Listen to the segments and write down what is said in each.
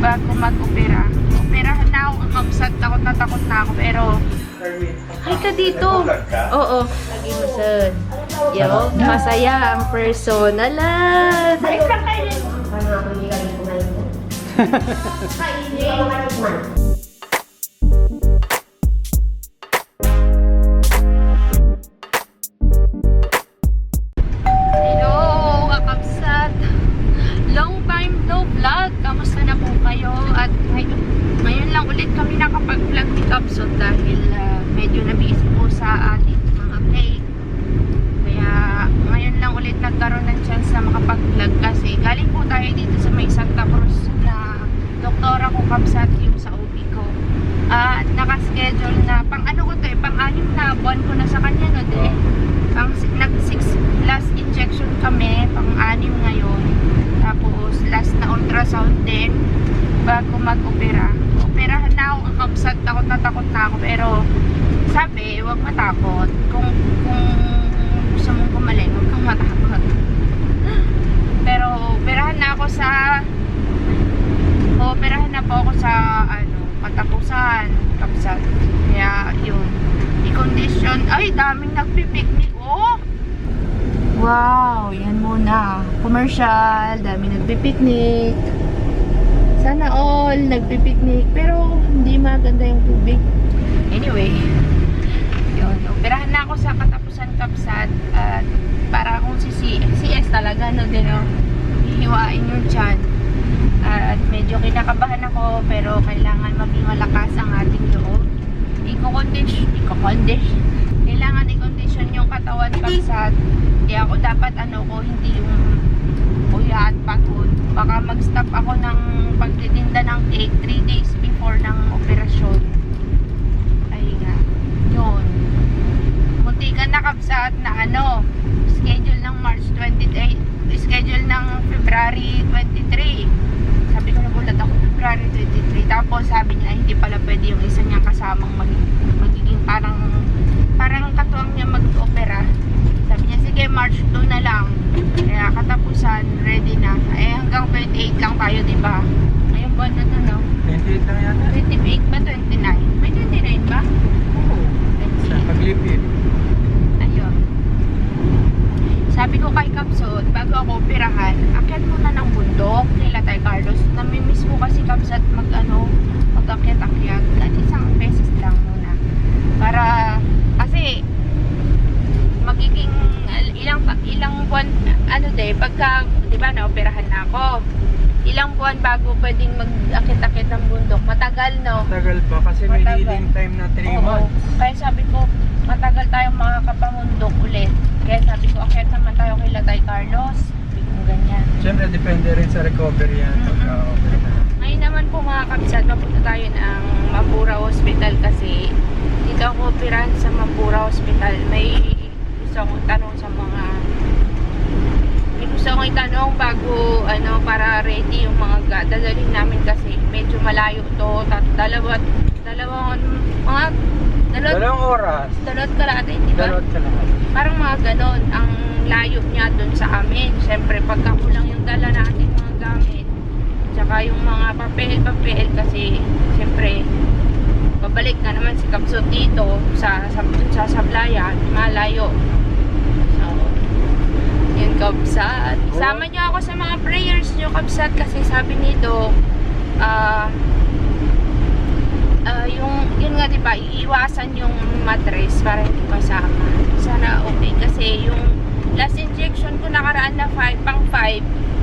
bago mag-opera. Operahan na ako, kapsat, takot na ako, pero ay ka dito. Oo, lagi mo sir. Yo, masaya ang personalan. Ay, kakainin. Paano ako hindi kami kumain mo? Kainin. Kamusta na po kayo? At ngayon lang ulit kami nakapag-vlog ni Kapsot dahil medyo na-busy po sa ating mga cake. Kaya ngayon lang ulit nagkaroon ng chance na makapag-vlog kasi galing po tayo dito sa may Santa Cruz na doktora ko Kapsat yung sa OB ko. At nakaschedule na pang-ano ko to pang-anim na buwan ko na sa kanya no de. Nag-6 last injection kami, pang-anim ngayon. Tapos last na ultrasound din bago mag-opera. Operahan na ako, Kapsat, takot na ako, pero sabi, huwag matakot. Kung gusto mong kumaling, huwag kang matakot. Pero operahan na po ako sa katapusan, Kapsat. Kaya yun, i-condition, ay daming nagpipiknik, oh! Wow, yan muna. Commercial, dami nagpipiknik. Sana all nagpipiknik. Pero hindi maganda yung tubig. Anyway, yun. Operahan na ako sa katapusan Kapsat. At para akong si CS talaga, no, din, no? Hihiwain yung tiyan. At medyo kinakabahan ako, pero kailangan maging malakas ang ating loob. Kailangan i-condition yung katawan Kapsat. Kaya ako dapat hindi yung kuya at pagod. Baka mag-stop ako ng pagtitinda ng cake 3 days before ng operasyon. Ay nga. Yun. Muntikan na Kapsat na schedule ng March 28, schedule ng February 23. Sabi ko nagulat ako, February 23. Tapos sabi niya, hindi pala pwede yung isa niyang kasamang magiging parang katuwang niya mag-opera. Sabi niya, sige, March 2 na lang. Kaya katapusan, ready na. Hanggang 28 lang tayo, diba? Ngayong buwan na to, no? 28 lang yata. 28 ba? 29? May 29 ba? Oo. Sa paglipid. Ayun. Sabi ko kay Kapsot, bago ako operahan, akyat muna ng bundok nila Tay Carlos. Namimiss ko kasi Kapsat mag-akyat-akyat. At isang beses lang muna. Para, kasi, magiging ilang buwan pagka di ba naoperahan na ako, ilang buwan bago pwedeng mag-akit-akit ng bundok. Matagal, no? Matagal pa kasi may healing time na 3 months. Kaya sabi ko matagal tayong makakapamundok ulit. Kaya sabi ko akit naman tayo kay Tay Carlos. Sabi ko ganyan. Siyempre depende rin sa recovery yan pagka-opera na. Ngayon naman po mga Kapsat, mapunta tayo ng Mapura Hospital kasi dito ako operahan sa Mapura Hospital. May gusto akong tanong sa mga itanong bago para ready yung mga dadalhin namin kasi medyo malayo to. Dalawang oras. Dalawat kalahati, di ba? Dalawat kalahati. Parang mga ganon ang layo niya dun sa amin. Siyempre pagka kulang yung dala natin mga gamit tsaka yung mga papel kasi siyempre babalik na naman si Kapsot dito sa Sablayan, malayo. So, yun Kapsat. Isama niyo ako sa mga prayers niyo Kapsat kasi sabi ni Doc, yun nga diba, iiwasan yung mattress para hindi masama. Sana okay kasi yung last injection ko nakaraan na 5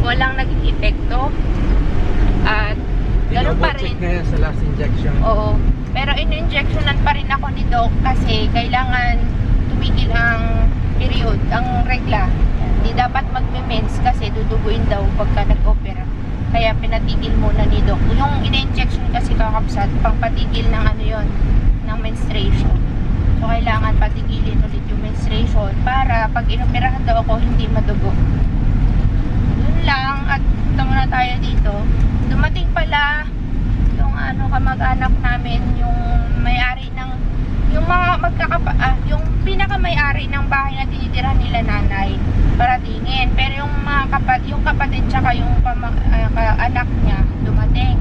walang naging epekto. At ganun pa rin. Check na yan sa last injection. Oo. Pero in-injectionan pa rin ako ni Doc kasi kailangan tumigil ang period, ang regla. Hindi dapat magme-mens kasi duduguin daw pagka nag-opera. Kaya pinatigil muna ni Doc. Yung in-injection kasi Kapsat, pangpatigil ng ng menstruation. So kailangan patigilin ulit yung menstruation para pag inoperahan daw ako hindi madugo. Yun lang at punta muna tayo dito. Dumating pala yung kamag-anak namin, yung may-ari ng yung pinaka-may-ari ng bahay na tinitirahan nila nanay paratingin. Pero yung kapatid tsaka yung anak niya dumating.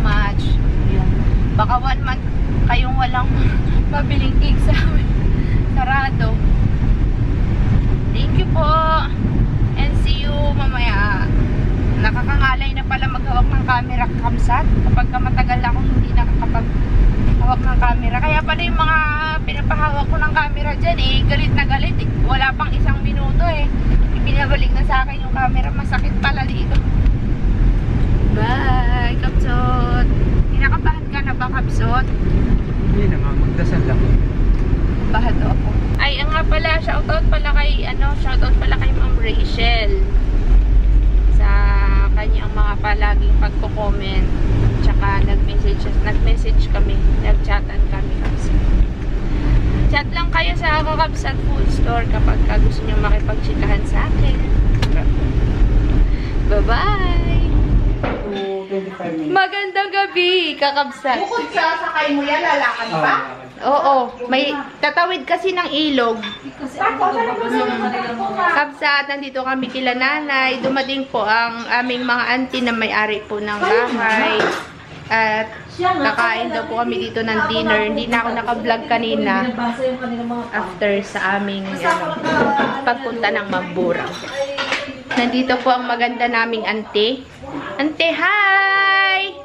much. Yun. Baka 1 month kayong walang mabiling cake sa amin. Sarado. Thank you po. And see you mamaya. Nakakangalay na pala maghawak ng camera, Kamsat. Kapag matagal akong hindi nakakapaghawak ng camera. Kaya pala yung mga pinapahawak ko ng camera dyan galit na galit. Wala pang 1 minuto Ibinabalik na sa akin yung camera. Masakit pala dito. Bye, Kapsot. Kinakabahan ka na ba, Kapsot? Hindi naman, magdasal lang. Bahado ako. Ay, nga pala, shoutout pala kay Ma'am Rachel sa kanyang mga palaging pagko-comment. Tsaka nag-message kami, nag-chatan kami. Chat lang kayo sa Kakabsat Food Store kapag gusto nyo makipagchikahan sa akin. Bye-bye! Magandang gabi, Kakabsat. Bukod sa sakay mo yan, lalakad pa? Oo, may tatawid kasi ng ilog. Kabsat, nandito kami kila nanay. Dumating po ang aming mga auntie na may-ari po ng bahay. At nakain daw po kami dito ng dinner. Hindi na ako naka-vlog kanina after sa aming pagpunta ng Mamburang. Nandito po ang maganda naming auntie. Auntie, hi!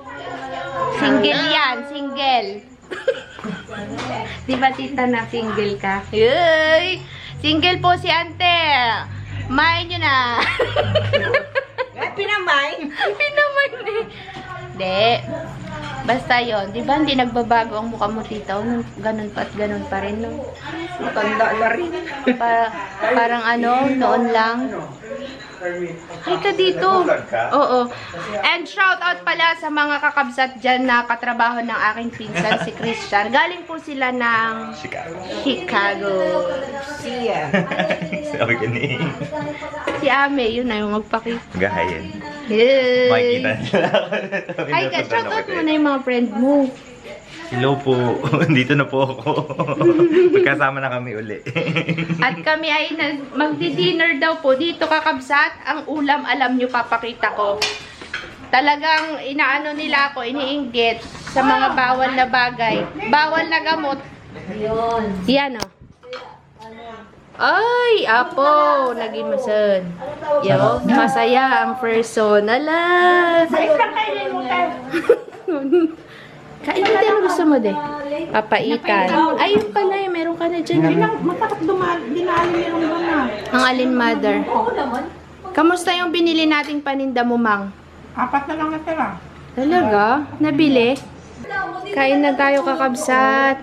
Single yan, single. Di ba tita na single ka? Yay! Single po si ante. May nyo na. Pinamay? Pinamay na eh. Di. Basta yon, di ba hindi nagbabago ang mukha mo tita? Ganun pa at ganun pa rin. No? Matanda na rin. Parang noon lang. Ay ka dito. Oo. And shout out pala sa mga kakabsat dyan na katrabaho ng aking pinsan, si Christian. Galing po sila ng Chicago. Siya. Sabi ka ni... Si Ame, yun na yung magpakita. Gahayin. Yay! Makikita nila. Ay ka, shout out mo na yung mga friend mo. Hello po. Dito na po ako. Magkasama na kami uli. At kami ay magdi-dinner daw po dito, kakabsat. Ang ulam, alam nyo, papakita ko. Talagang inaano nila ako, iniinggit sa mga bawal na bagay. Bawal na gamot. Yan o. Ay, apo, naging masan. Yo, masaya ang person. Ala. Kain mo tayo, gusto mo de. Papaitan. Ayun pala eh, meron ka na dyan. Matakat dinaalim yung gana. Ang alin mother. Kamusta yung binili nating paninda mo, Mang? 4 na lang natira. Talaga? Nabili? Kain na tayo, kakabsat.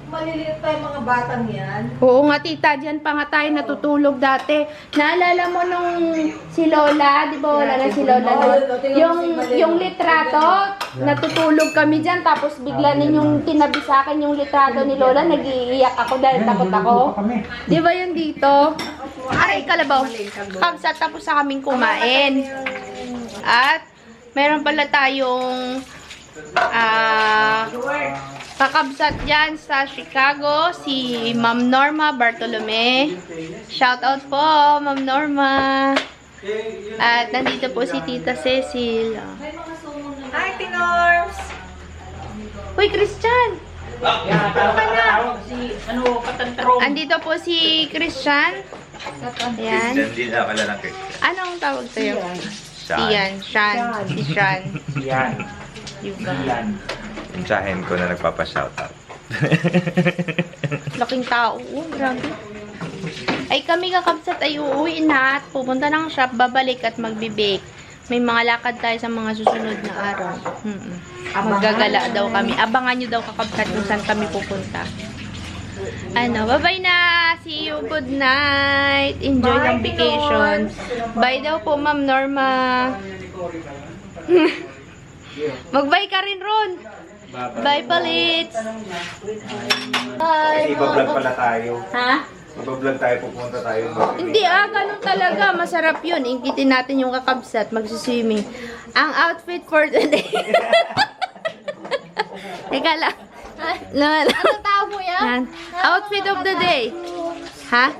Maliliit pa yung mga batang yan. Oo nga, tita. Diyan pa nga tayo natutulog dati. Naalala mo nung si Lola? Di ba wala na si Lola nun? Yung litrato, natutulog kami dyan. Tapos bigla ninyong tinabi sa akin yung litrato ni Lola. Nag-iiyak ako dahil takot ako. Di ba yun dito? Ay, kalabaw. Kabsat, tapos na kaming kumain. At meron pala tayong kakabsat dyan sa Chicago, si Ma'am Norma Bartolome. Shout out po, Ma'am Norma. At nandito po si Tita Cecil. Hi, Tinorms! Uy, Christian! Ano ka na? Andito po si Christian. Ayan. Hindi na pala lang kayo. Anong tawag sa'yo? Sean. Iyan. Sean. Si Sean. Yan. Diba? Yan. Yung tsahin ko na nagpapa-shoutout. Laking tao. Oh, grabe. Ay kami kakabsat ay uuwi na at pupunta ng shop, babalik at magbe-bake. May mga lakad tayo sa mga susunod na araw. Maggagala daw kami. Abangan nyo daw kakabsat kung saan kami pupunta. Bye-bye na! See you, good night! Enjoy ng vacation. Bye daw po, Ma'am Norma. Mag-bye ka rin, Ron. Bye, Palits. Bye. Iba-vlog pala tayo. Ha? Iba-vlog tayo, pupunta tayo. Hindi ganun talaga. Masarap yun. Ingkitin natin yung kakabsat. Magsiswimming. Ang outfit for today. Teka lang. Ano tawag mo yan? Outfit of the day. Ha?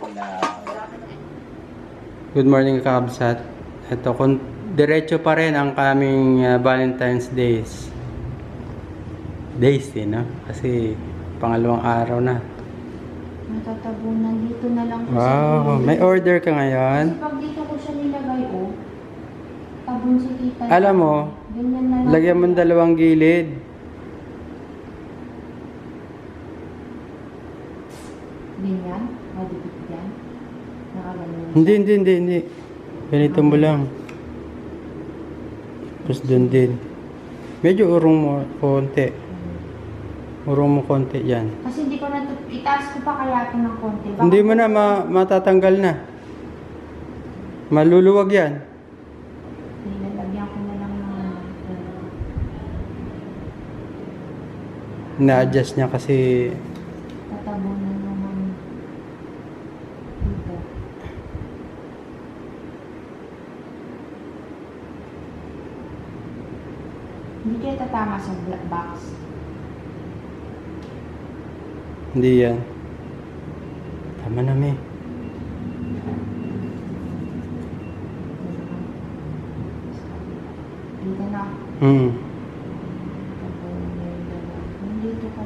Good morning, kakabsat. Ito, diretso pa rin ang kaming Valentine's Days. Days din, no? Kasi pangalawang araw na. Natatabunan dito na lang ko sa Wow, gilid. may order ka ngayon? Kasi pag dito ko siya nilagay, oh. Tabon si tita. Alam mo, Ganyan na lang. lagyan mo ng dalawang gilid. Ganyan? Madikit yan? Nakaganon. Hindi. Ganito mo lang. Tapos doon din. Medyo urong mo konti. Urong mo konti yan. Kasi hindi ko na itaas ko pa kaya ito ng konti. Baka- Hindi mo na matatanggal na. Maluluwag yan. Nilalagyan ko na lang ng Na-adjust niya kasi tatabunan naman dito. Hindi kaya tatama sa black box. hindi yan. Tama na, me. Dito na. Tabunan na yung dalawa. Nandito ka.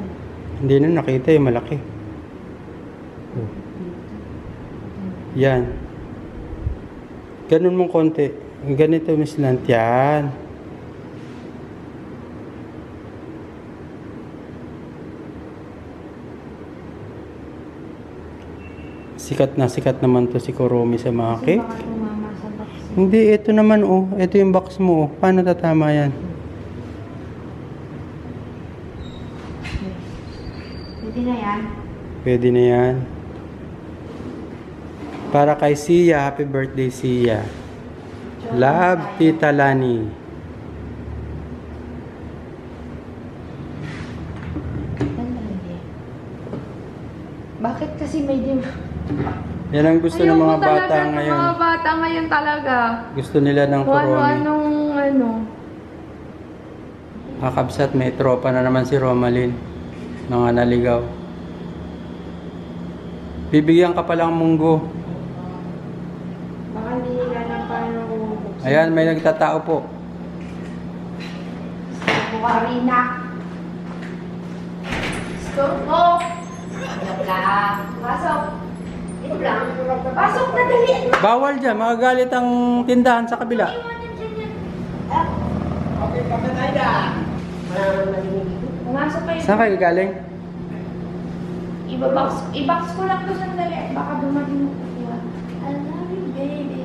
Hindi na nakita yung malaki. Oh. Yan. Ganun mong konti. Ganito, Miss Lant. Yan. Sikat naman to si Kuromi sa mga Kasi cake. baka tumama sa box. Hindi, ito naman oh. Ito yung box mo oh. Paano tatama yan? Pwede na yan. Pwede na yan. Para kay Sia, happy birthday Sia. Love, Tita Lani. Bakit kasi may dim? Yan ang gusto ng mga bata ngayon. Mga bata ngayon talaga. Gusto nila ng Kung Kuromi. ano-anong ano. Kakabsat, may tropa na naman si Romalyn. Mga naligaw. Bibigyan ka palang munggo. Baka hindi nila na paano buksan. Ayan, may nagtatao po. Bukarina. Stop mo! Wala lang. Pasok. Ito lang. Pasok na dali. Bawal dyan, magagalit ang tindahan sa kabila. Pumasok kayo. Saan kayo galing? I-box ko lang to sandali. Baka dumating mo kukuha. I love you, baby.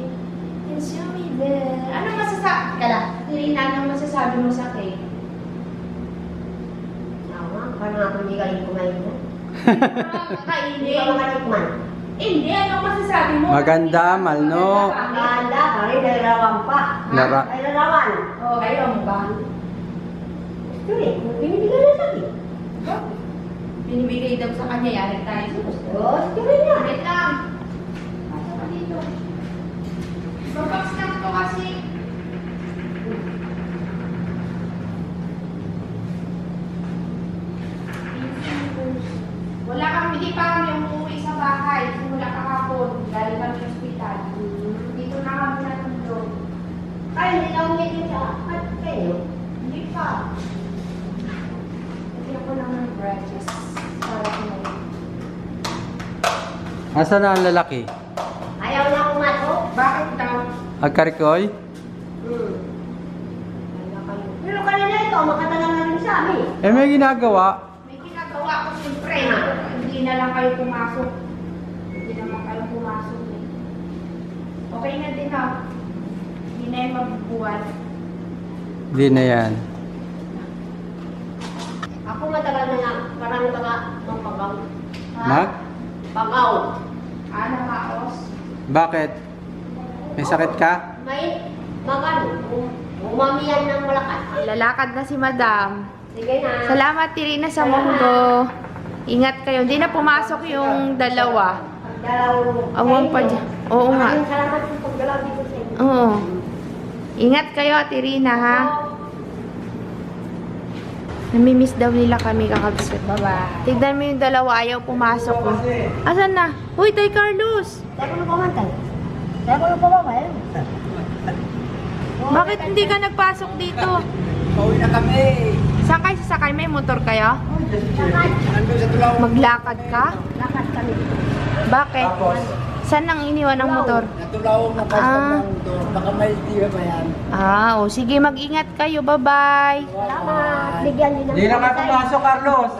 And show me there. Ano masasabi? Kala, Tirina, anong masasabi mo sa cake? Parang ako hindi galing kumain mo. Kakainin. makatikman. Hindi, anong masasabi mo? Maganda, malno. Maganda, pare, nalarawan pa. Lara- Nalarawan. Oh, ayaw mo ba? Ito eh, binibigyan na sa akin. Binibigay daw sa kanya, yari tayo sa gusto. Oo, ito rin yan. Wait lang. Pasok ka dito. Babox lang to kasi. Wala kami, hindi pa kami umuwi sa bahay. Simula kahapon, galing kami sa ospital. Dito na kami natulog. Ay, hindi na umitin sa at kayo. Hindi pa. Lagyan ko lang ng branches para kumain. Asan na ang lalaki? Ayaw na pumasok. Bakit daw? Agkarikoy? Wala kayo. Pero kanina ito, makatagal na rin sa amin. Eh, may ginagawa. May ginagawa ko siyempre. Hindi na lang kayo pumasok. Hindi naman kayo pumasok eh. Okay na din ah. Hindi na yung magbubuwan. Hindi na yan. Ako matagal na nga, parang taga ng pagaw. Mag? Pagaw. Nakaos. Bakit? May sakit ka? May magano, umamiyan ng malakas. Lalakad na si Madam. Sige na. Salamat Tirina sa mundo. Ingat kayo. Hindi na pumasok yung dalawa. Pagdalaw. Awang pa dyan. Oo nga. Maraming salamat sa pagdalaw dito sa inyo. Oo. Ingat kayo, Tirina, ha? Namimiss daw nila kami kakabsat. Bye-bye. Tignan mo yung dalawa, ayaw pumasok. Asan na? Uy, Tay Carlos! Tayo ko na pamantay. Tayo ko na pamamay. Bakit hindi ka nagpasok dito? Pauwi na kami. Saan kayo sasakay? May motor kayo? Nandun sa Tulaw. Maglakad ka? Lakad kami. Bakit? Tapos, Saan nang iniwan ang motor? natulaw na Ah. doon. Baka may diba ba yan? O sige, mag-ingat kayo. Bye-bye. Salamat. Bigyan din ng Hindi na ka pumasok, Carlos.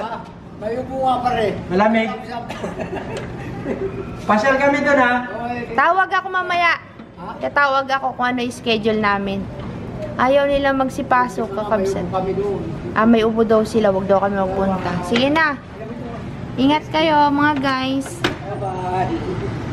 May upo nga pare. Malamig. Pasyal kami doon, ha? Tawag ako mamaya. Tatawag ako kung ano yung schedule namin. Ayaw nila magsipasok, kakabsat. Kami doon. May ubo daw sila, wag daw kami magpunta. Sige na. Ingat kayo, mga guys. Bye-bye.